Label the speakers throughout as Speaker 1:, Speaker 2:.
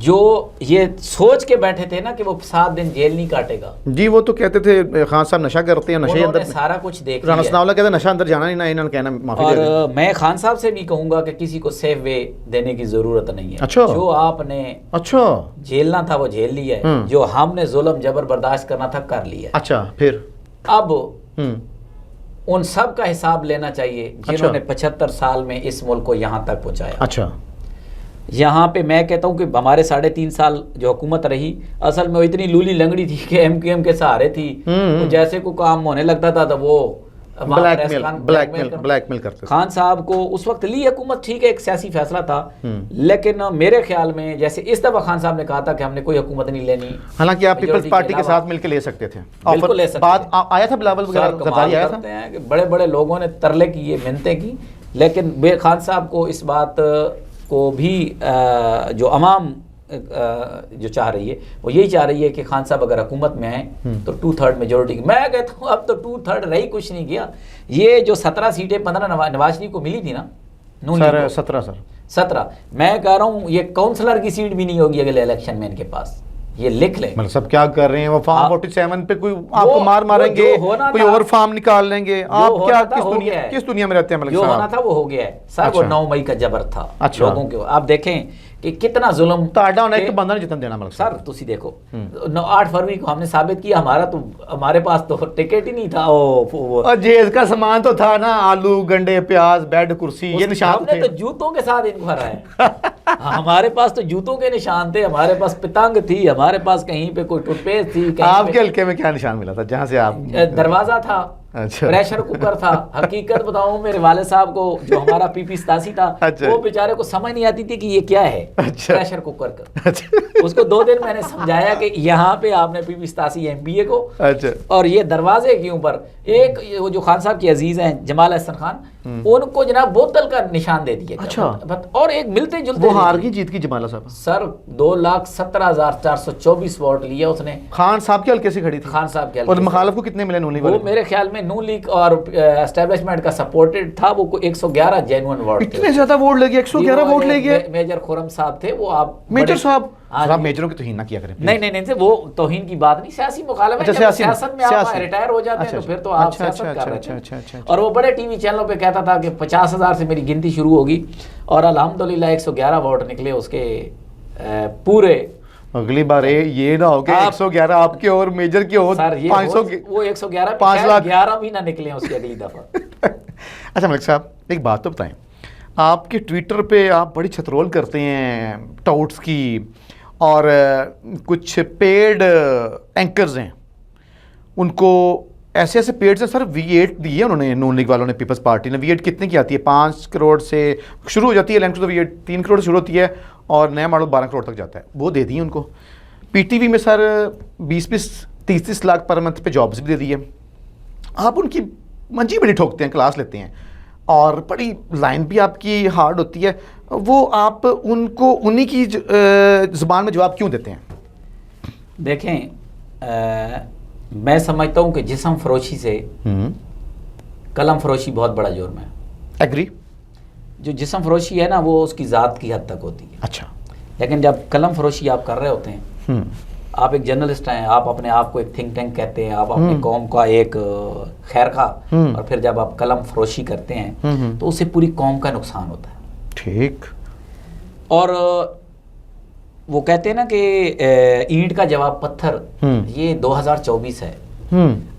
Speaker 1: جو یہ سوچ کے بیٹھے تھے نا کہ وہ 7 دن جیل نہیں کاٹے گا.
Speaker 2: جی وہ تو کہتے تھے خان صاحب نشہ کرتے ہیں, نشے
Speaker 1: انہوں نے
Speaker 2: اندر
Speaker 1: سارا کچھ دیکھ
Speaker 2: رانا
Speaker 1: لیا.
Speaker 2: ثناء اللہ کہتے ہیں نشہ اندر جانا نہیں, نہ انہوں نے کہنا معافی دے دیں.
Speaker 1: اور میں خان صاحب سے بھی کہوں گا کہ کسی کو سیف وے دینے کی ضرورت نہیں ہے.
Speaker 2: اچھا.
Speaker 1: جو آپ نے
Speaker 2: اچھا
Speaker 1: جھیلنا تھا وہ جھیل لیا ہے, جو ہم نے ظلم جبر برداشت کرنا تھا کر لیا ہے.
Speaker 2: اچھا پھر
Speaker 1: اب ان سب کا حساب لینا چاہیے جنہوں نے 75 سال میں اس ملک کو یہاں تک پہنچایا.
Speaker 2: اچھا
Speaker 1: یہاں پہ میں کہتا ہوں کہ ہمارے 3.5 سال جو حکومت رہی, اصل میں وہ اتنی لولی لنگڑی تھی کہ MQM کے سہارے تھی. جیسے کوئی کام ہونے لگتا تھا تو وہ
Speaker 2: بلیک میل کرتے.
Speaker 1: خان صاحب کو اس وقت لی حکومت, ٹھیک ہے ایک سیاسی فیصلہ تھا, لیکن میرے خیال میں جیسے اس دفعہ خان صاحب نے کہا تھا کہ ہم نے کوئی حکومت نہیں لینی,
Speaker 2: حالانکہ آپ پیپلز پارٹی کے ساتھ مل کے لے سکتے تھے.
Speaker 1: بالکل لے سکتے
Speaker 2: بات آیا تھا بلاول وغیرہ زرداری آیا تھا,
Speaker 1: بڑے بڑے لوگوں نے ترلے کی منتیں کی, لیکن بے خان صاحب کو اس بات کو بھی جو عوام جو چاہ رہی ہے وہ یہی چاہ رہی ہے کہ خان صاحب اگر حکومت میں آئیں تو 2/3 میجورٹی. میں کہتا ہوں اب تو 2/3 رہی کچھ نہیں کیا. یہ جو 17 سیٹیں 15 نواز شریف کو ملی تھی نا, 17, میں کہہ رہا ہوں یہ کاؤنسلر کی سیٹ بھی نہیں ہوگی اگلے الیکشن میں ان کے پاس. یہ لکھ لیں.
Speaker 2: مطلب سب کیا کر رہے ہیں, وہ فارم 47 پہ کوئی آپ کو ماریں گے, کوئی اور فارم نکال لیں گے. آپ کیا کس دنیا میں رہتے ہیں ملک صاحب؟
Speaker 1: جو ہونا تھا وہ ہو گیا ہے صاحب. وہ 9 مئی کا جبر تھا لوگوں کے. آپ دیکھیں کہ کتنا ظلم
Speaker 2: تاڑا ہونا, ایک تو بندہ نہیں جتن دینا ملک
Speaker 1: سر. تسی دیکھو 8 فروری کو ہم نے ثابت کیا ہمارے پاس تو ٹکٹ ہی نہیں تھا.
Speaker 2: جیز کا سامان تو تھا نا, آلو گنڈے پیاز بیڈ کرسی, یہ نشان
Speaker 1: تھے. ہم نے تو جوتوں کے ساتھ ان کو ہرایا. ہمارے پاس تو جوتوں کے نشان تھے, ہمارے پاس پتنگ تھی, ہمارے پاس کہیں پہ کوئی ٹوتھ پیسٹ تھی.
Speaker 2: آپ کے حلقے میں کیا نشان ملا تھا جہاں سے آپ؟
Speaker 1: دروازہ تھا, پریشر کوکر تھا. حقیقت بتاؤں میرے والد صاحب کو جو ہمارا PP87 تھا, وہ بیچارے کو سمجھ نہیں آتی تھی کہ یہ کیا ہے پریشر کوکر کا. اس کو 2 دن میں نے سمجھایا کہ یہاں پہ آپ نے PP87 MBA کو, اور یہ دروازے کے اوپر ایک جو خان صاحب کے عزیز ہیں جمال احسن خان, ان کو جناب بوتل کا نشان دے دیا. اور ایک ملتے جلتے
Speaker 2: وہ ہار گئی جیت کی جمالہ صاحب
Speaker 1: سر. 2,17,424 ووٹ لیا اس نے.
Speaker 2: خان صاحب کے حلقے سے کھڑی تھی.
Speaker 1: خان صاحب کے
Speaker 2: اور مخالف کو کتنے ملے نون لیگ والے؟
Speaker 1: وہ میرے خیال میں نون لیگ اور اسٹیبلشمنٹ کا سپورٹڈ تھا, وہ 111 جینوئن ووٹ.
Speaker 2: اتنے زیادہ ووٹ لے گئے, 111 ووٹ لے گئے.
Speaker 1: میجر خرم صاحب تھے وہ. آپ
Speaker 2: میجر صاحب آپ میجروں کی توہین نہ کیا کریں.
Speaker 1: نہیں وہ توہین کی بات نہیں, سیاسی مخالفت. سیاست میں آپ ریٹائر ہو جاتے ہیں تو پھر تو آپ سیاست کر رہے ہیں. اور وہ بڑے ٹی وی چینلوں پہ کہتا تھا کہ 50,000 سے میری گنتی شروع ہوگی, اور الحمدللہ 111 ووٹ نکلے اس کے پورے.
Speaker 2: اگلی بار یہ نہ ہو کہ 111 آپ کے اور میجر کے ہو 500 کے,
Speaker 1: وہ 111 5,11 بھی نہ نکلے اس کی اگلی دفعہ.
Speaker 2: اچھا ملک صاحب ایک بات تو بتائیں, آپ کے ٹویٹر پہ آپ بڑی چھترول کرتے ہیں ٹاؤٹس کی, اور کچھ پیڈ اینکرز ہیں ان کو ایسے ایسے پیڈ سے سر V8 دی ہے انہوں نے, نون لیگ والوں نے, پیپلز پارٹی نے. V8 کتنے کی آتی ہے؟ 5 کروڑ سے شروع ہو جاتی ہے لینڈ. V8 3 کروڑ سے شروع ہوتی ہے اور نیا ماڈل 12 کروڑ تک جاتا ہے. وہ دے دی ان کو. PTV میں سر 20-30 لاکھ پر منتھ پہ جابس بھی دے دی ہے. آپ ان کی منجی بڑی ٹھوکتے ہیں, کلاس لیتے ہیں, اور بڑی لائن بھی آپ کی ہارڈ ہوتی ہے. وہ آپ ان کو انہی کی زبان میں جواب کیوں دیتے ہیں؟
Speaker 1: دیکھیں میں سمجھتا ہوں کہ جسم فروشی سے قلم فروشی بہت بڑا جرم ہے.
Speaker 2: ایگری.
Speaker 1: جو جسم فروشی ہے نا وہ اس کی ذات کی حد تک ہوتی ہے.
Speaker 2: اچھا.
Speaker 1: لیکن جب قلم فروشی آپ کر رہے ہوتے ہیں, آپ ایک جرنلسٹ ہیں, آپ اپنے آپ کو ایک تھنک ٹینک کہتے ہیں, آپ اپنی قوم کا ایک خیر خواہ, اور پھر جب آپ قلم فروشی کرتے ہیں تو اس سے پوری قوم کا نقصان ہوتا ہے.
Speaker 2: ٹھیک.
Speaker 1: اور وہ کہتے ہیں نا کہ اینٹ کا جواب پتھر, یہ 2024 ہے.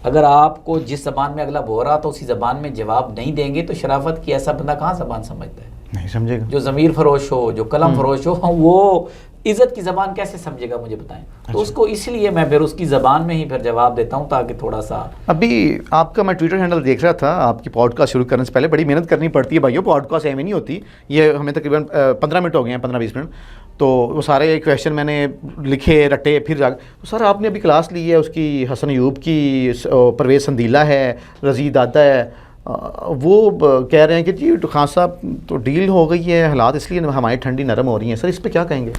Speaker 1: اگر آپ کو جس زبان میں اگلا بول رہا تو اسی زبان میں جواب نہیں دیں گے تو شرافت کی ایسا بندہ کہاں زبان سمجھتا ہے؟
Speaker 2: نہیں سمجھے گا.
Speaker 1: جو ضمیر فروش ہو, جو قلم فروش ہو, وہ عزت کی زبان کیسے سمجھے گا مجھے بتائیں. تو اس کو اس لیے میں پھر اس کی زبان میں ہی پھر جواب دیتا ہوں تاکہ تھوڑا سا.
Speaker 2: ابھی آپ کا میں ٹویٹر ہینڈل دیکھ رہا تھا, آپ کی پوڈ کاسٹ شروع کرنے سے پہلے بڑی محنت کرنی پڑتی ہے بھائیوں. پوڈ کاسٹ ایویں نہیں ہوتی, یہ ہمیں تقریباً 15 منٹ ہو گئے ہیں, 15-20 منٹ. تو وہ سارے کویشچن میں نے لکھے رٹے پھر جا تو سر آپ نے ابھی کلاس لی ہے اس کی, حسن ایوب کی, پرویز سندیلا ہے, رضی دادا ہے, وہ کہہ رہے ہیں کہ جی خان صاحب تو ڈیل ہو گئی ہے, حالات اس لیے ہماری ٹھنڈی نرم ہو رہی ہیں. سر اس پہ کیا کہیں گے؟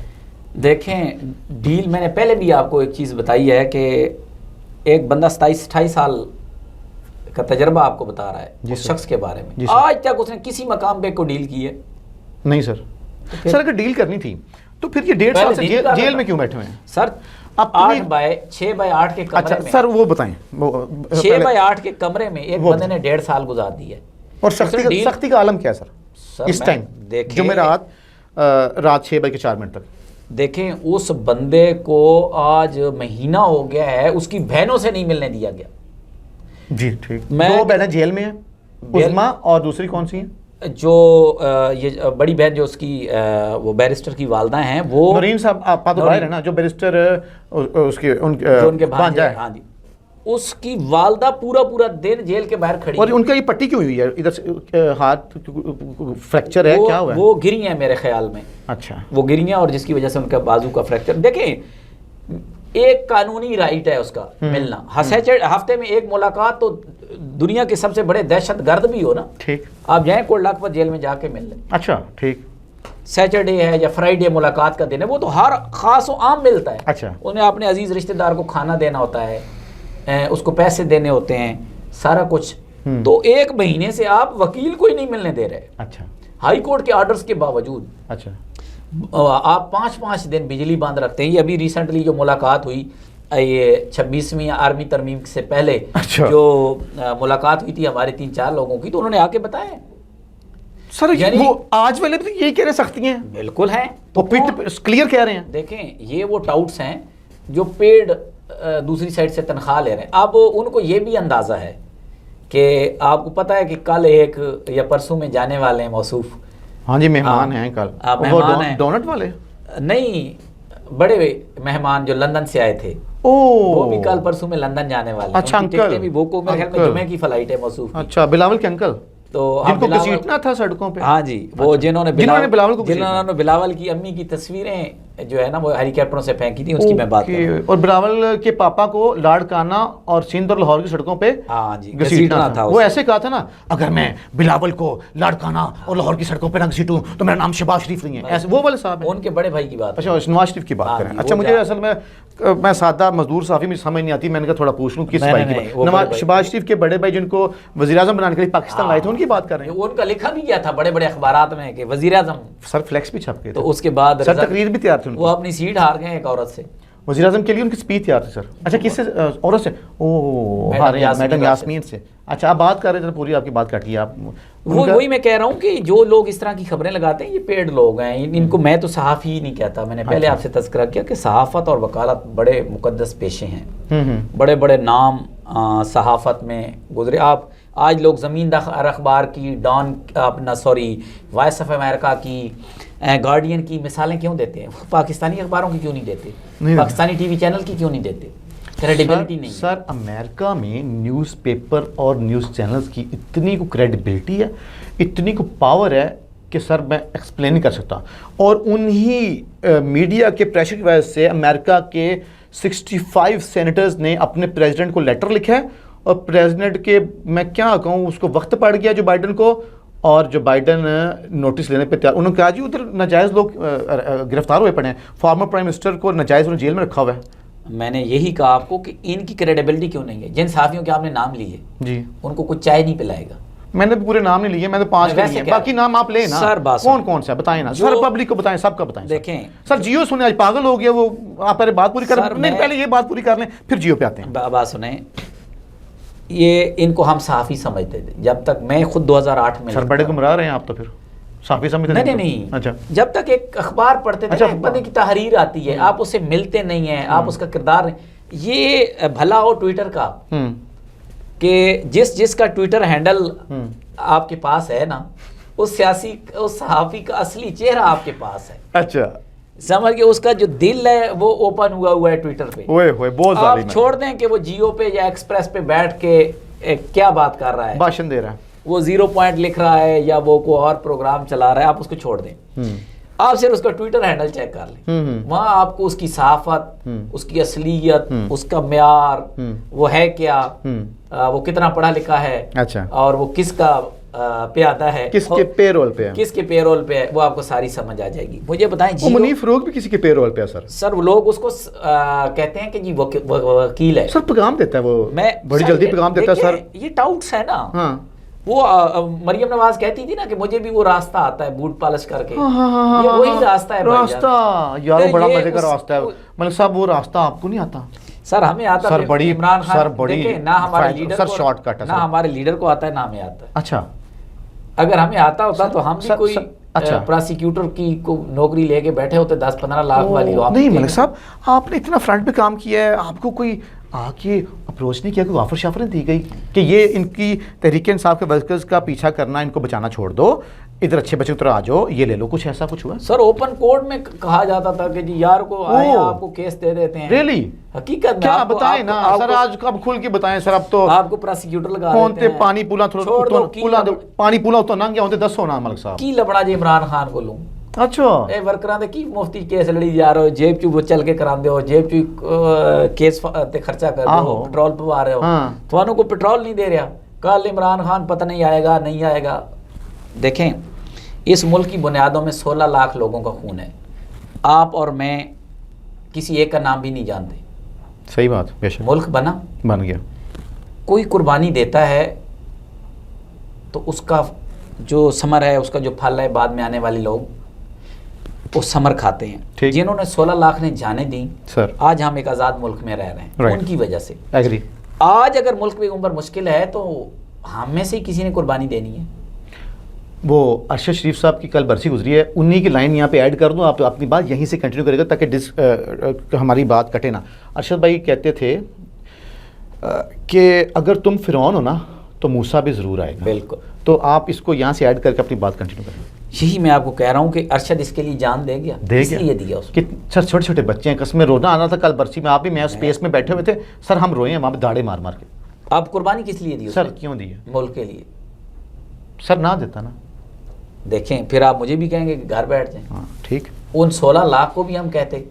Speaker 1: دیکھیں ڈیل, میں نے پہلے بھی آپ کو ایک چیز بتائی ہے کہ ایک بندہ 27-28 سال کا تجربہ آپ کو بتا رہا ہے اس شخص کے بارے میں. آج تک اس نے کسی مقام پہ کوئی ڈیل کی ہے؟
Speaker 2: نہیں سر. سر اگر ڈیل کرنی تھی تو پھر یہ 1.5 سال سے جیل میں کیوں بیٹھے ہوئے ہیں
Speaker 1: سر؟ 6x8 کے کمرے میں،
Speaker 2: سر وہ بتائیں
Speaker 1: 6x8 کے کمرے میں ایک بندے نے 1.5 سال گزار دی ہے.
Speaker 2: اور سختی کا عالم کیا ہے سر اس ٹائم جمعرات رات 6:04 تک؟
Speaker 1: دیکھیں اس بندے کو آج مہینہ ہو گیا ہے اس کی بہنوں سے نہیں ملنے دیا گیا.
Speaker 2: جی ٹھیک. 2 بہنیں جیل میں ہیں، عظما اور دوسری کون سی ہیں؟
Speaker 1: جو یہ بڑی بہن جو اس کی وہ بیرسٹر کی والدہ ہیں، وہ
Speaker 2: نورین صاحب آپ تو باہر ہے نا، جو بیرسٹر اس کے ان کے بھانجا ہے.
Speaker 1: ہاں جی، اس کی والدہ پورا دن جیل کے باہر کھڑی.
Speaker 2: اور ان کا یہ پٹی کیوں ہوئی ہے ادھر سے؟ ہاتھ فریکچر ہے کیا ہوا ہے؟
Speaker 1: وہ گری ہیں میرے خیال میں.
Speaker 2: اچھا
Speaker 1: وہ گری ہیں اور جس کی وجہ سے ان کا بازو کا فریکچر. دیکھیں ایک قانونی رائٹ ہے اس کا ملنا. ہفتے میں ایک ملاقات تو دنیا کے سب سے بڑے دہشت گرد بھی ہو نا،
Speaker 2: ٹھیک،
Speaker 1: آپ جائیں کوٹ لاکھپت جیل میں جا کے مل لیں.
Speaker 2: اچھا ٹھیک.
Speaker 1: سیٹرڈے ہے یا فرائیڈے ملاقات کا دن ہے، وہ تو ہر خاص و عام ملتا ہے.
Speaker 2: اچھا.
Speaker 1: انہیں اپنے عزیز رشتہ دار کو کھانا دینا ہوتا ہے، اس کو پیسے دینے ہوتے ہیں، سارا کچھ. تو ایک مہینے سے آپ وکیل کو ہی نہیں ملنے دے رہے.
Speaker 2: اچھا.
Speaker 1: ہائی کورٹ کے آرڈرز کے باوجود.
Speaker 2: اچھا.
Speaker 1: آپ 5 دن بجلی بند رکھتے ہیں. یہ ابھی ریسنٹلی جو ملاقات ہوئی یہ 26ویں آرمی ترمیم سے پہلے جو ملاقات ہوئی تھی ہمارے 3-4 لوگوں کی، تو انہوں نے آ کے بتایا
Speaker 2: سر وہ آج والے بھی یہی کہہ رہے سختی ہیں.
Speaker 1: بالکل ہیں،
Speaker 2: وہ کلیئر کہہ رہے ہیں.
Speaker 1: دیکھیں یہ وہ ٹاؤٹس ہیں جو پیڈ دوسری سائڈ سے تنخواہ لے رہے ہیں. اب ان کو یہ بھی اندازہ ہے کہ آپ کو پتہ ہے کہ کل ایک یا پرسوں میں جانے والے ہیں موصوف.
Speaker 2: ہاں جی مہمان ہیں کل.
Speaker 1: مہمان ہیں
Speaker 2: ڈونٹ والے
Speaker 1: نہیں، بڑے مہمان جو لندن سے آئے تھے وہ بھی کل پرسوں میں لندن جانے والے ہیں.
Speaker 2: اچھا انکل
Speaker 1: بھی وہ کو میرے خیال میں جمعے کی فلائٹ ہے موصوف کی.
Speaker 2: اچھا بلاول کے انکل
Speaker 1: تو
Speaker 2: جن کو گھسیٹنا تھا سڑکوں پہ.
Speaker 1: ہاں جی، وہ جنہوں نے بلاول کی امی کی تصویریں جو ہے نا وہ ہیلی کاپٹروں سے پھینکی تھی، اس کی میں بات کر رہا ہوں.
Speaker 2: اور بلاول کے پاپا کو لاڑکانہ اور سندھ اور لاہور کی سڑکوں پہ
Speaker 1: ہاں جی
Speaker 2: گھسیٹنا تھا. وہ ایسے کہا تھا نا، اگر میں بلاول کو لاڑکانہ اور لاہور کی سڑکوں پہ نہ گھسیٹوں تو میرا نام شہباز شریف نہیں ہے. ایسے وہ والے صاحب ہیں،
Speaker 1: ان کے بڑے بھائی کی بات.
Speaker 2: اچھا نواز شریف کی بات کریں. اچھا مجھے اصل میں سادہ مزدور صحافی مجھے سمجھ نہیں آتی، میں نے کہا تھوڑا پوچھ لوں کس بھائی کی بات. شہباز شریف کے بڑے بھائی جن کو وزیر اعظم بنانے کے لیے پاکستان لائے تھے، ان کی بات کر رہے ہیں.
Speaker 1: ان کا لکھا بھی گیا تھا بڑے بڑے اخبارات میں کہ وزیر اعظم.
Speaker 2: سر فلیکس بھی چھپ گئے تھے.
Speaker 1: تو اس کے بعد
Speaker 2: سر تقریر بھی تیار تھی.
Speaker 1: وہ اپنی سیٹ ہار گئے ایک عورت سے.
Speaker 2: وزیر اعظم کے لیے ان کی اسپیچ تیار تھی سر. اچھا کس سے؟ عورت سے. اوہ میڈم یاسمین سے. اچھا آپ بات کر رہے تھے، پوری آپ کی بات کاٹی آپ.
Speaker 1: وہی میں کہہ رہا ہوں کہ جو لوگ اس طرح کی خبریں لگاتے ہیں یہ پیڈ لوگ ہیں. ان کو میں تو صحافی ہی نہیں کہتا. میں نے پہلے آپ سے تذکرہ کیا کہ صحافت اور وکالت بڑے مقدس پیشے ہیں. بڑے بڑے نام صحافت میں گزرے. آپ آج لوگ زمیندار اخبار کی، ڈان اپنا وائس آف امریکہ کی، گارڈین کی مثالیں کیوں دیتے ہیں؟ پاکستانی اخباروں کی کیوں نہیں دیتے؟ پاکستانی ٹی وی چینل کی کیوں نہیں دیتے؟ کریڈیبلٹی نہیں.
Speaker 2: سر امریکہ میں نیوز پیپر اور نیوز چینلز کی اتنی کو کریڈیبلٹی ہے، اتنی کو پاور ہے کہ سر میں ایکسپلین نہیں کر سکتا. اور انہی میڈیا کے پریشر کی وجہ سے امریکہ کے 65 سینیٹرز نے اپنے پریزیڈنٹ کو لیٹر لکھا ہے، اور پریزیڈنٹ کے میں کیا کہوں اس کو وقت پڑ گیا جو بائیڈن کو، اور جو بائیڈن نوٹس لینے پہ تیار. انہوں نے کہا جی ادھر ناجائز لوگ گرفتار ہوئے پڑے ہیں، فارمر پرائم منسٹر کو ناجائز انہوں نے جیل میں رکھا ہوا ہے.
Speaker 1: میں نے یہی کہا آپ کو کہ ان کی کریڈیبلٹی کیوں نہیں ہے. جن صحافیوں کے آپ نے نام لیے
Speaker 2: جی
Speaker 1: ان کو کچھ چائے نہیں پلائے گا.
Speaker 2: میں نے پورے نام نہیں لیے، میں نے 5 لیے، باقی نام آپ لیں نا.
Speaker 1: سر
Speaker 2: کون سے بتائیں نا سر، پبلک کو بتائیں، سب کا بتائیں.
Speaker 1: دیکھیں
Speaker 2: سر جیو سنیں، آج پاگل ہو گیا وہ. آپ پہلے بات پوری کر لیں، پہلے یہ بات پوری کر لیں پھر جیو پہ آتے ہیں.
Speaker 1: بات سنیں، یہ ان کو ہم صحافی سمجھتے تھے جب تک میں خود 2008 میں.
Speaker 2: سر بڑے گمراہ رہے ہیں آپ تو پھر صحافی سمجھتے
Speaker 1: تھے. نہیں. اچھا جب تک ایک اخبار پڑھتے تھے، ایک بندے کی تحریر آتی ہے، آپ اسے ملتے نہیں ہیں، آپ اس کا کردار نہیں. یہ بھلا ہو ٹویٹر کا کہ جس کا ٹویٹر ہینڈل آپ کے پاس ہے نا، اس صحافی کا اصلی چہرہ آپ کے پاس ہے.
Speaker 2: اچھا
Speaker 1: سمجھ کے اس کا جو دل ہے وہ اوپن ہوا ہے ٹویٹر پہ. آپ چھوڑ دیں کہ وہ جیو پہ یا ایکسپریس پہ بیٹھ کے کیا بات کر رہا ہے،
Speaker 2: بھاشن دے رہا ہے،
Speaker 1: وہ 0 پوائنٹ لکھ رہا ہے یا وہ کوئی اور پروگرام چلا رہا ہے. آپ اس کو چھوڑ دیں، آپ صرف اس کا ٹویٹر ہینڈل چیک کر لیں. وہاں آپ کو اس کی صحافت، اس کی اصلیت، اس کا معیار، وہ ہے کیا، وہ کتنا پڑھا لکھا ہے، اور وہ کس کا پہ آتا ہے،
Speaker 2: کس کے پے رول پہ ہے،
Speaker 1: کس کے پے رول پہ ہے، وہ آپ کو ساری سمجھ آ جائے گی. مجھے بتائیں جی
Speaker 2: منیف فروغ بھی کسی کے پے رول پہ ہے سر.
Speaker 1: سر وہ لوگ اس کو کہتے ہیں کہ جی وکیل ہے.
Speaker 2: سر پیغام دیتا ہے وہ، بڑی جلدی پیغام دیتا ہے سر.
Speaker 1: یہ ٹاؤٹس ہے نا. وہ مریم نواز کہتی تھی نا کہ مجھے بھی وہ راستہ آتا ہے بوٹ پالش کر کے، یہ وہی راستہ ہے بھائی جان۔
Speaker 2: راستہ یار بڑا مزے کا راستہ ہے ملک صاحب، وہ راستہ آپ کو نہیں آتا؟
Speaker 1: سر ہمیں آتا
Speaker 2: سر
Speaker 1: ہے
Speaker 2: بڑی
Speaker 1: عمران خان،
Speaker 2: سر بڑی
Speaker 1: دیکھیں نہ ہمارے لیڈر
Speaker 2: سر
Speaker 1: کو،
Speaker 2: شارٹ کٹ ہے
Speaker 1: نہ
Speaker 2: سر۔
Speaker 1: ہمارے لیڈر کو آتا ہے نہ ہمیں آتا ہے۔
Speaker 2: اچھا
Speaker 1: اگر ہمیں آتا ہوتا تو ہم بھی
Speaker 2: سر-
Speaker 1: کوئی
Speaker 2: سر- اچھا۔
Speaker 1: پراسیکیوٹر کی نوکری لے کے بیٹھے ہوتے 10-15 لاکھ والی۔
Speaker 2: نہیں ملک صاحب، آپ نے اتنا فرنٹ پہ کام کیا ہے، آپ کو کوئی آ کے اپروچ نہیں کیا، کوئی آفر شافر نہیں دی گئی کہ یہ ان کی تحریک انصاف کے ورکرز کا پیچھا کرنا، ان کو بچانا چھوڑ دو، ادھر اچھے بچے اتر آ جاؤ، یہ لے لو، کچھ ایسا کچھ ہوا؟
Speaker 1: سر اوپن کورٹ میں کہا جاتا تھا کہ جی یار کو آئے آپ کو کیس دے دیتے ہیں۔
Speaker 2: ریلی؟
Speaker 1: حقیقت میں
Speaker 2: کیا بتائیں نا سر، آج کب کھل کے بتائیں سر، اب تو
Speaker 1: آپ کو پراسیکیوٹر لگا
Speaker 2: کون
Speaker 1: دیتے
Speaker 2: تے
Speaker 1: ہیں۔
Speaker 2: پانی پولا پانی پولا تو نہ گیا ہوتے 10 ہونا ملک صاحب
Speaker 1: کی لبڑا جی عمران خان کو لوں
Speaker 2: اچھا
Speaker 1: اے ورکراں دے کی مفتی کیس لڑی جا رہے ہو، جیب چو چل کے کراندے ہو، جیب چو کیس تے خرچہ کر دو، پٹرول پوا رہے ہو، تھانوں کو پٹرول نہیں دے رہا، کل عمران خان پتہ نہیں آئے گا نہیں آئے گا۔ دیکھیں اس ملک کی بنیادوں میں 16 لاکھ لوگوں کا خون ہے، آپ اور میں کسی ایک کا نام بھی نہیں جانتے۔
Speaker 2: صحیح بات، بے شک
Speaker 1: ملک بن
Speaker 2: گیا،
Speaker 1: کوئی قربانی دیتا ہے تو اس کا جو ثمر ہے، اس کا جو پھل ہے، بعد میں آنے والے لوگ وہ ثمر کھاتے ہیں۔ جنہوں نے 16 لاکھ نے جانیں دیں،
Speaker 2: سر
Speaker 1: آج ہم ایک آزاد ملک میں رہ رہے ہیں ان کی وجہ سے۔
Speaker 2: ایگری۔
Speaker 1: آج اگر ملک میں عمر مشکل ہے تو ہم میں سے کسی نے قربانی دینی ہے۔
Speaker 2: وہ ارشد شریف صاحب کی کل برسی گزری ہے، انہی کی لائن یہاں پہ ایڈ کر دوں، آپ اپنی بات یہیں سے کنٹینیو کرے گا تاکہ ہماری بات کٹے نہ۔ ارشد بھائی کہتے تھے کہ اگر تم فرعون ہو نا تو موسیٰ بھی ضرور آئے گا۔
Speaker 1: بالکل،
Speaker 2: تو آپ اس کو یہاں سے ایڈ کر کے اپنی بات کنٹینیو کریں۔
Speaker 1: یہی میں آپ کو کہہ رہا ہوں کہ ارشد اس کے لیے جان دے گیا، اس لیے دیا اس
Speaker 2: کہ سر چھوٹے چھوٹے بچے ہیں، قسمیں رونا آنا تھا کل برسی میں، آپ بھی میں اسپیس میں بیٹھے ہوئے تھے سر، ہم روئے ہیں وہاں پہ داڑے مار مار کے۔
Speaker 1: آپ قربانی کس لیے دی
Speaker 2: سر؟ کیوں دی ہے
Speaker 1: ملک کے لیے؟
Speaker 2: سر نہ دیتا نا،
Speaker 1: دیکھیں پھر آپ مجھے بھی کہیں گے کہ گھر بیٹھ جائیں۔
Speaker 2: ہاں ٹھیک۔
Speaker 1: ان 16 لاکھ کو بھی ہم کہتے،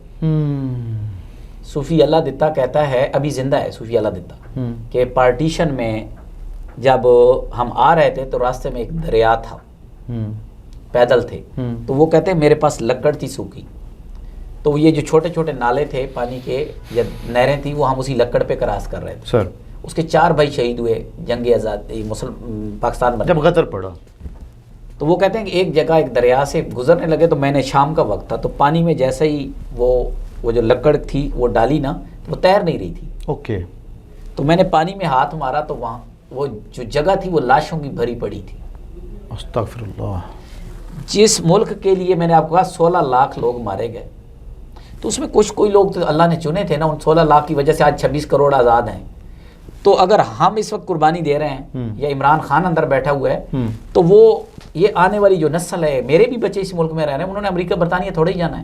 Speaker 1: صوفی اللہ دتا کہتا ہے، ابھی زندہ ہے صوفی اللہ دتا، کہ پارٹیشن میں جب ہم آ رہے تھے تو راستے میں ایک دریا تھا، پیدل تھے، تو وہ کہتے ہیں میرے پاس لکڑ تھی سوکھی، تو یہ جو چھوٹے چھوٹے نالے تھے پانی کے یا نہریں تھیں وہ ہم اسی لکڑ پہ کراس کر رہے تھے۔
Speaker 2: سر
Speaker 1: اس کے 4 بھائی شہید ہوئے جنگ آزاد پاکستان میں
Speaker 2: جب غدر پڑا،
Speaker 1: تو وہ کہتے ہیں کہ ایک جگہ ایک دریا سے گزرنے لگے تو میں نے، شام کا وقت تھا، تو پانی میں جیسے ہی وہ جو لکڑ تھی وہ ڈالی نا تو وہ تیر نہیں رہی تھی،
Speaker 2: اوکے،
Speaker 1: تو میں نے پانی میں ہاتھ مارا تو وہاں وہ جو جگہ تھی وہ لاشوں کی بھری پڑی تھی۔
Speaker 2: استغفر اللہ۔
Speaker 1: جس ملک کے لیے میں نے آپ کو کہا 16 لاکھ لوگ مارے گئے، تو اس میں کوئی لوگ تو اللہ نے چنے تھے نا، ان 16 لاکھ کی وجہ سے آج 26 کروڑ آزاد ہیں۔ تو اگر ہم اس وقت قربانی دے رہے ہیں یا عمران خان اندر بیٹھا ہوا ہے تو وہ یہ آنے والی جو نسل ہے، میرے بھی بچے اس ملک میں رہ رہے ہیں، انہوں نے امریکہ برطانیہ تھوڑے ہی جانا ہے،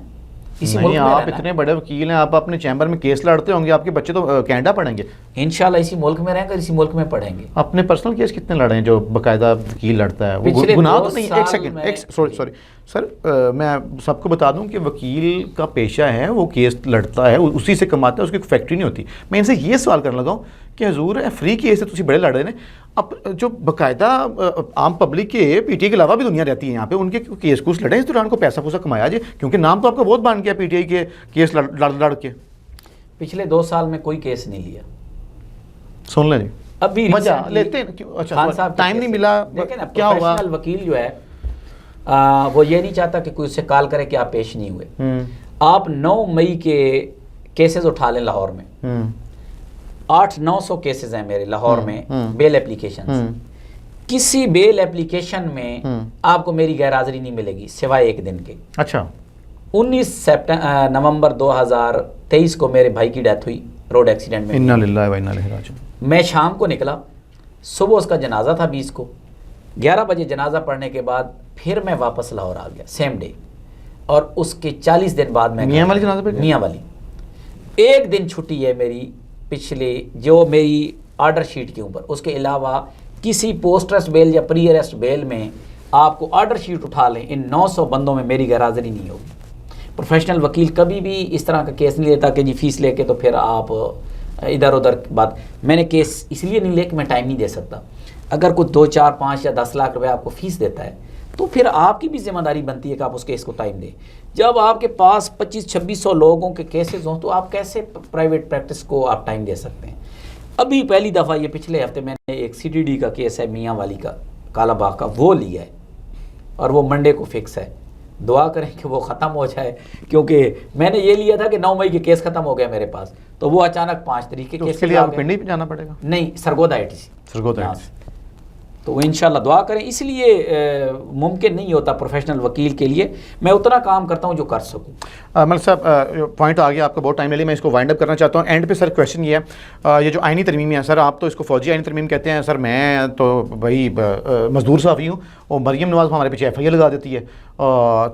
Speaker 1: اسی ملک میں
Speaker 2: آپ اتنے بڑے وکیل ہیں، آپ اپنے چیمبر میں کیس لڑتے ہوں گے، آپ کے بچے تو کینیڈا پڑھیں گے
Speaker 1: انشاءاللہ، اسی ملک میں رہیں گے، اسی ملک میں پڑھیں گے۔
Speaker 2: اپنے پرسنل کیس کتنے لڑے ہیں جو باقاعدہ وکیل لڑتا ہے؟ وہ گناہ تو نہیں؟ ایک سیکنڈ، سوری سر، میں سب کو بتا دوں کہ وکیل کا پیشہ ہے، وہ کیس لڑتا ہے، اسی سے کماتا ہے، اس کی کوئی فیکٹری نہیں ہوتی۔ میں ان سے یہ سوال کرنے لگا ہوں کہ حضور فری کیس ہے تسی بڑے لڑ رہے ہیں، اب جو باقاعدہ عام پبلک کے پی ٹی آئی کے علاوہ بھی دنیا رہتی ہے یہاں پہ، ان کے کیس کوس لڑیں، اس دوران کو پیسہ پوسا کمایا جائے، کیونکہ نام تو آپ کا بہت بن گیا پی ٹی آئی کے کیس لڑ کے۔
Speaker 1: پچھلے 2 سال میں کوئی کیس نہیں لیا،
Speaker 2: سن لیں جی،
Speaker 1: ابھی
Speaker 2: مزہ لیتے ہیں، اچھا ٹائم نہیں ملا، کیا ہوا؟
Speaker 1: پروفیشنل وکیل جو ہے وہ یہ نہیں چاہتا کہ کوئی اس سے کال کرے کہ آپ پیش نہیں ہوئے۔ آپ 9 مئی کے کیسز اٹھا لیں لاہور میں، 800-900 کیسز ہیں میرے لاہور میں بیل اپلیکیشن، کسی بیل اپلیکیشن میں آپ کو میری غیر حاضری نہیں ملے گی سوائے ایک دن کے۔
Speaker 2: اچھا،
Speaker 1: 19 نومبر 2023 کو میرے بھائی کی ڈیتھ ہوئی روڈ ایکسیڈنٹ میں،
Speaker 2: انا للہ و انا الیہ راجعون۔
Speaker 1: میں شام کو نکلا، صبح اس کا جنازہ تھا 20 کو، 11 بجے جنازہ پڑھنے کے بعد پھر میں واپس لاہور آ گیا سیم ڈے، اور اس کے 40 دن بعد میں
Speaker 2: میاں والی جنازہ پہ گئے؟
Speaker 1: میاں والی 1 دن چھٹی ہے میری پچھلے جو میری آرڈر شیٹ کے اوپر، اس کے علاوہ کسی پوسٹ ریسٹ بیل یا پری اریسٹ بیل میں آپ کو آرڈر شیٹ اٹھا لیں، ان 900 بندوں میں میری غیر حاضری نہیں ہوگی۔ پروفیشنل وکیل کبھی بھی اس طرح کا کیس نہیں لیتا کہ جی فیس لے کے تو پھر آپ ادھر ادھر بات۔ میں نے کیس اس لیے نہیں لے کہ میں ٹائم نہیں دے سکتا، اگر کوئی 2, 4, 5 یا 10 لاکھ روپے آپ کو فیس دیتا ہے تو پھر آپ کی بھی ذمہ داری بنتی ہے کہ آپ اس کیس کو ٹائم دیں۔ جب آپ کے پاس 2500-2600 لوگوں کے کیسز ہوں تو آپ کیسے پرائیویٹ پریکٹس کو آپ ٹائم دے سکتے ہیں؟ ابھی پہلی دفعہ یہ پچھلے ہفتے میں نے ایک CTD کا کیس ہے میاں والی کا کالا باغ کا وہ لیا ہے اور وہ منڈے کو فکس ہے. دعا کریں کہ وہ ختم ہو جائے, کیونکہ میں نے یہ لیا تھا کہ 9 مئی کے کیس ختم ہو گیا میرے پاس, تو وہ اچانک 5 تاریخ کے
Speaker 2: تو
Speaker 1: کیس
Speaker 2: اس کے لیے آپ کو پنڈی پہ جانا پڑے گا؟
Speaker 1: نہیں, سرگودا ITC.
Speaker 2: سرگودا
Speaker 1: تو وہ انشاءاللہ دعا کریں. اس لیے ممکن نہیں ہوتا پروفیشنل وکیل کے لیے, میں اتنا کام کرتا ہوں جو کر سکوں.
Speaker 2: ملک صاحب پوائنٹ آ گیا, آپ کا بہت ٹائم لے لی, میں اس کو وائنڈ اپ کرنا چاہتا ہوں. اینڈ پہ سر کویشچن یہ ہے, یہ جو آئینی ترمیم ہے سر, آپ تو اس کو فوجی آئینی ترمیم کہتے ہیں. سر میں تو بھائی مزدور صحافی ہوں, اور مریم نواز ہمارے پیچھے FIA لگا دیتی ہے.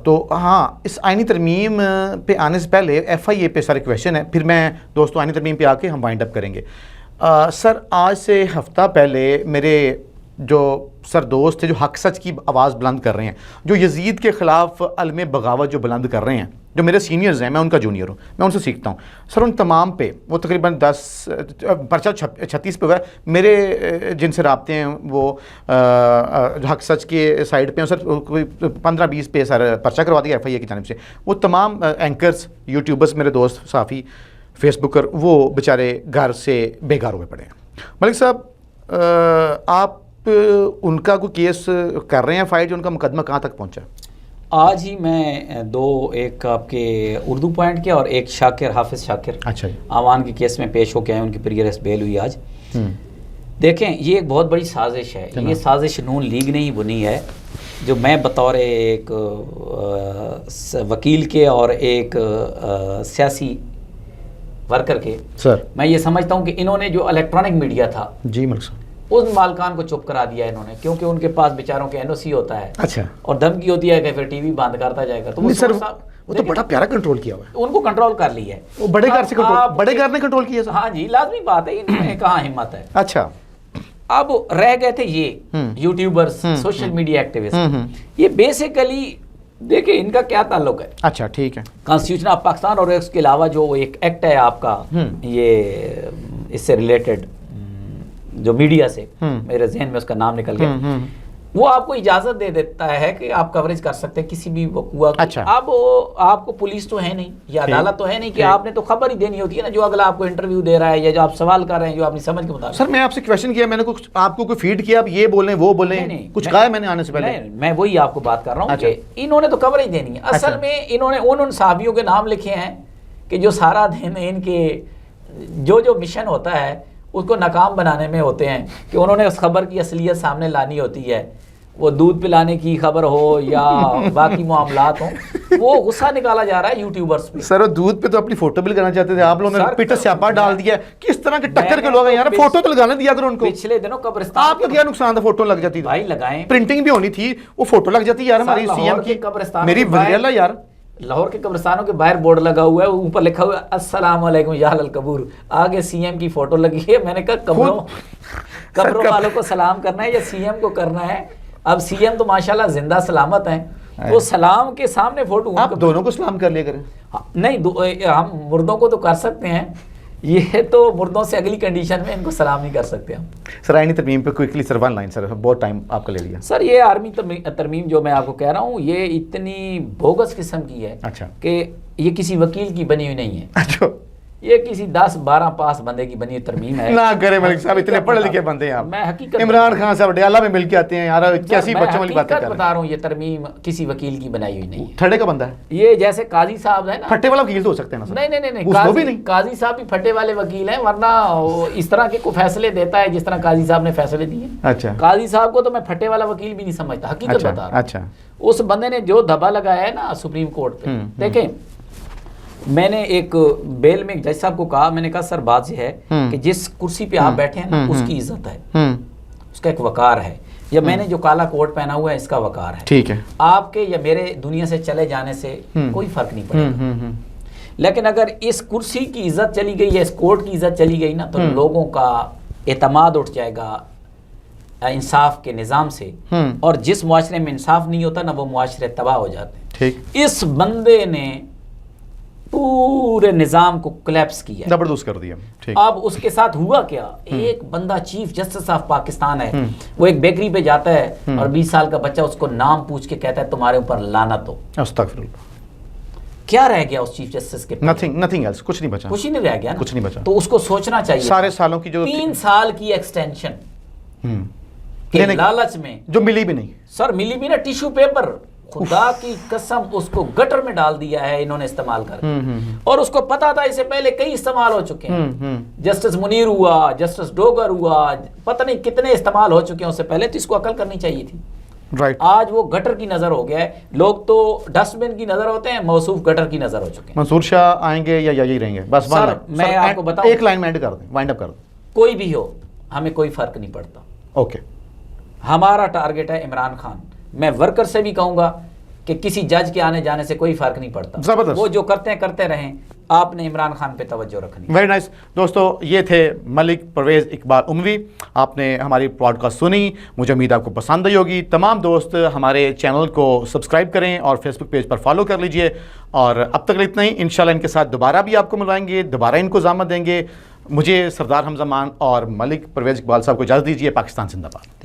Speaker 2: تو ہاں, اس آئینی ترمیم پہ آنے سے پہلے FIA پہ سر کویشچن ہے, پھر میں دوستوں آئینی ترمیم پہ آ کے ہم وائنڈ اپ کریں گے. سر آج سے ہفتہ پہلے میرے جو سر دوست تھے جو حق سچ کی آواز بلند کر رہے ہیں, جو یزید کے خلاف علم بغاوت جو بلند کر رہے ہیں, جو میرے سینئرز ہیں, میں ان کا جونیئر ہوں, میں ان سے سیکھتا ہوں. سر ان تمام پہ وہ تقریباً 10 پرچہ 36 پہ ہوا ہے. میرے جن سے رابطے ہیں وہ حق سچ کے سائڈ پہ ہیں. سر کوئی 15-20 پہ سر پرچہ کروا دیا FIA کی جانب سے. وہ تمام اینکرز, یوٹیوبرز, میرے دوست صحافی, فیس بکر, وہ بیچارے گھر سے بے گھر ہوئے پڑے ہیں. ملک صاحب آپ ان کا کوئی کیس کر رہے ہیں فائٹ, جو ان کا مقدمہ کہاں تک پہنچا؟
Speaker 1: آج ہی میں 2, ایک آپ کے اردو پوائنٹ کے اور ایک شاکر, حافظ شاکر,
Speaker 2: اچھا,
Speaker 1: آوان کے کیس میں پیش ہو کے آئے. ان کی پری ارسٹ بیل ہوئی آج. دیکھیں, یہ ایک بہت بڑی سازش ہے. یہ سازش نون لیگ نے ہی بنی ہے, جو میں بطور ایک وکیل کے اور ایک سیاسی ورکر کے,
Speaker 2: سر
Speaker 1: میں یہ سمجھتا ہوں کہ انہوں نے جو الیکٹرانک میڈیا تھا,
Speaker 2: جی ملک صاحب,
Speaker 1: ان مالکان کو چپ کرا دیا انہوں نے, کیونکہ ان کے پاس بیچاروں کے NOC ہوتا ہے.
Speaker 2: اچھا,
Speaker 1: اور دھمکی ہوتی ہے کہ پھر ٹی وی بند کرتا جائے گا. تو
Speaker 2: سر وہ تو بڑا پیارا کنٹرول کیا ہوا ہے,
Speaker 1: ان کو کنٹرول کر لی ہے.
Speaker 2: وہ بڑے گھر سے کنٹرول, بڑے گھر نے کنٹرول کیا.
Speaker 1: ہاں جی, لازمی بات ہے, ان میں کہاں ہمت ہے.
Speaker 2: اچھا,
Speaker 1: اب رہ گئے تھے یہ یوٹیوبرز, سوشل میڈیا ایکٹیوسٹ. یہ بیسیکلی دیکھیں ان کا کیا تعلق ہے.
Speaker 2: اچھا ٹھیک ہے,
Speaker 1: کانسٹیٹیوشن آف پاکستان اور اس کے علاوہ جو ایک ایکٹ ہے آپ کا, یہ اس سے ریلیٹڈ جو میڈیا سے, میرے ذہن میں اس کا نام نکل گیا, وہ آپ کو اجازت دے دیتا ہے کہ آپ کوریج کر سکتے ہیں کسی بھی وقوع کی.
Speaker 2: اچھا,
Speaker 1: اب آپ کو پولیس تو ہے نہیں یا عدالت تو ہے نہیں کہ آپ نے تو خبر ہی دینی ہوتی ہے نا, جو اگلا آپ کو انٹرویو دے رہا ہے یا جو آپ سوال کر رہے ہیں جو اپنی سمجھ کے مطابق.
Speaker 2: سر میں آپ سے کویشچن کیا, میں نے کچھ آپ کو کوئی فیڈ کیا, آپ یہ بولیں وہ بولیں, کچھ کہا ہے میں نے آنے سے پہلے؟
Speaker 1: میں وہی آپ کو بات کر رہا ہوں کہ انہوں نے تو کوریج دینی ہے. اصل میں انہوں نے ان صحابیوں کے نام لکھے ہیں کہ جو سارا دن ان کے جو مشن ہوتا ہے اس کو ناکام بنانے میں ہوتے ہیں, کہ انہوں نے اس خبر کی اصلیت سامنے لانی ہوتی ہے. وہ دودھ پلانے کی خبر ہو یا باقی معاملات ہوں, وہ غصہ نکالا جا رہا ہے یوٹیوبرز پہ.
Speaker 2: سر دودھ پہ تو اپنی فوٹو بھی لگانا چاہتے تھے, آپ لوگوں نے پیٹر سیاپا ڈال دیا. کس طرح کے ٹکر کے لوگ ہیں یار, فوٹو تو لگانے دیا کرو ان کو.
Speaker 1: پچھلے دنوں قبرستان,
Speaker 2: آپ کو کیا نقصان تھا, فوٹو لگ جاتی
Speaker 1: بھائی لگائیں,
Speaker 2: پرنٹنگ بھی ہونی تھی, وہ فوٹو لگ جاتی یار ہماری CM کی, میری وزیر اللہ یار.
Speaker 1: لاہور کے قبرستانوں کے باہر بورڈ لگا ہوا ہے, اوپر لکھا ہوا ہے السلام علیکم یا اہل القبور, آگے CM کی فوٹو لگی ہے. میں نے کہا قبروں والوں کو سلام کرنا ہے یا CM کو کرنا ہے؟ اب CM تو ماشاءاللہ زندہ سلامت ہیں, تو سلام کے سامنے فوٹو,
Speaker 2: آپ دونوں کو سلام کر لیا کریں.
Speaker 1: نہیں, ہم مردوں کو تو کر سکتے ہیں, یہ تو مردوں سے اگلی کنڈیشن میں ان کو سلام نہیں کر سکتے ہم.
Speaker 2: سر آئینی ترمیم پہ کوئکلی سر 1 لائن, سر بہت ٹائم آپ کا لے لیا.
Speaker 1: سر یہ آرمی ترمیم جو میں آپ کو کہہ رہا ہوں, یہ اتنی بوگس قسم کی ہے کہ یہ کسی وکیل کی بنی ہوئی نہیں ہے.
Speaker 2: اچھا,
Speaker 1: یہ کسی 10-12 پاس بندے کی بنی ترمیم ہے.
Speaker 2: نہ کرے ملک صاحب, اتنے پڑھے لکھے بندے ہیں آپ.
Speaker 1: میں حقیقت
Speaker 2: عمران خان صاحب ڈیالہ میں مل کے آتے ہیں یار, کیسی بچوں والی باتیں کر رہے ہیں.
Speaker 1: بتا رہا ہوں, یہ ترمیم کسی وکیل کی بنائی ہوئی نہیں ہے.
Speaker 2: تھڑے کا بندہ ہے
Speaker 1: یہ, جیسے قاضی صاحب ہے نا,
Speaker 2: پھٹے والا وکیل تو ہو سکتے ہیں نا.
Speaker 1: نہیں, قاضی صاحب بھی پھٹے والے وکیل ہیں, ورنہ اس طرح کے کوئی فیصلے دیتا ہے جس طرح قاضی صاحب نے فیصلے دیے.
Speaker 2: اچھا,
Speaker 1: قاضی صاحب کو تو میں پھٹے والا وکیل بھی نہیں سمجھتا, حقیقت بتا رہا ہوں.
Speaker 2: اچھا,
Speaker 1: اس بندے نے جو دھبا لگایا ہے نا سپریم کورٹ پہ, دیکھیں میں نے ایک بیل میں جج صاحب کو کہا, میں نے کہا سر بات یہ ہے کہ جس کرسی پہ آپ بیٹھے ہیں نا, اس کی عزت ہے, اس کا ایک وقار ہے. یا میں نے جو کالا کوٹ پہنا ہوا ہے, اس کا وقار ہے.
Speaker 2: ٹھیک ہے,
Speaker 1: آپ کے یا میرے دنیا سے چلے جانے سے کوئی فرق نہیں پڑے گا. لیکن اگر اس کرسی کی عزت چلی گئی یا اس کوٹ کی عزت چلی گئی نا, تو لوگوں کا اعتماد اٹھ جائے گا انصاف کے نظام سے, اور جس معاشرے میں انصاف نہیں ہوتا نا, وہ معاشرے تباہ ہو جاتے ہیں.
Speaker 2: ٹھیک,
Speaker 1: اس بندے نے پورے نظام کو کلیپس کیا,
Speaker 2: زبردست کر دیا.
Speaker 1: اب اس کے ساتھ ہوا کیا, ایک بندہ چیف جسٹس آف پاکستان ہے, وہ ایک بیکری پہ جاتا ہے اور 20 سال کا بچہ اس کو نام پوچھ کے کہتا ہے تمہارے اوپر لعنت ہو.
Speaker 2: استغفر اللہ.
Speaker 1: کیا رہ گیا اس چیف جسٹس کے؟
Speaker 2: نتھنگ ایلس, کچھ نہیں بچا,
Speaker 1: کچھ ہی نہیں رہ گیا نا,
Speaker 2: کچھ نہیں بچا.
Speaker 1: تو اس کو سوچنا چاہیے.
Speaker 2: سارے سالوں کی جو
Speaker 1: 3 سال کی ایکسٹینشن کہ
Speaker 2: لینے-
Speaker 1: لالچ میں
Speaker 2: جو ملی بھی نہیں.
Speaker 1: سر ملی بھی نا ٹیشو پیپر خدا کی قسم اس کو گٹر میں ڈال دیا ہے انہوں نے استعمال کر کے. اور اس کو پتا تھا اس سے پہلے کئی استعمال ہو چکے ہیں. جسٹس منیر ہوا, جسٹس ڈوگر ہوا, پتہ نہیں کتنے استعمال ہو چکے ہیں اس سے پہلے, تو اس کو عقل کرنی چاہیے تھی.
Speaker 2: رائٹ.
Speaker 1: آج وہ گٹر کی نظر ہو گیا ہے. لوگ تو ڈسٹ بن کی نظر ہوتے ہیں, موصوف گٹر کی نظر ہو چکے ہیں.
Speaker 2: منصور شاہ آئیں گے یا یہی رہیں گے؟ بس
Speaker 1: سر میں آپ کو بتاؤں,
Speaker 2: ایک لائن میں اینڈ کر دیں, وائنڈ اپ کر دیں.
Speaker 1: کوئی بھی ہو ہمیں کوئی فرق نہیں پڑتا.
Speaker 2: اوکے.
Speaker 1: ہمارا ٹارگٹ ہے عمران خان. میں ورکر سے بھی کہوں گا کہ کسی جج کے آنے جانے سے کوئی فرق نہیں پڑتا.
Speaker 2: زبردست.
Speaker 1: وہ جو کرتے ہیں کرتے رہیں, آپ نے عمران خان پہ توجہ رکھنی.
Speaker 2: Very nice. دوستو یہ تھے ملک پرویز اقبال اموی. آپ نے ہماری پوڈ کاسٹ سنی, مجھے امید آپ کو پسند آئی ہوگی. تمام دوست ہمارے چینل کو سبسکرائب کریں اور فیس بک پیج پر فالو کر لیجئے. اور اب تک اتنا ہی. انشاءاللہ ان کے ساتھ دوبارہ بھی آپ کو ملوائیں گے, دوبارہ ان کو زحمت دیں گے. مجھے سردار حمزہ مان اور ملک پرویز اقبال صاحب کو اجازت دیجیے. پاکستان زندہ باد.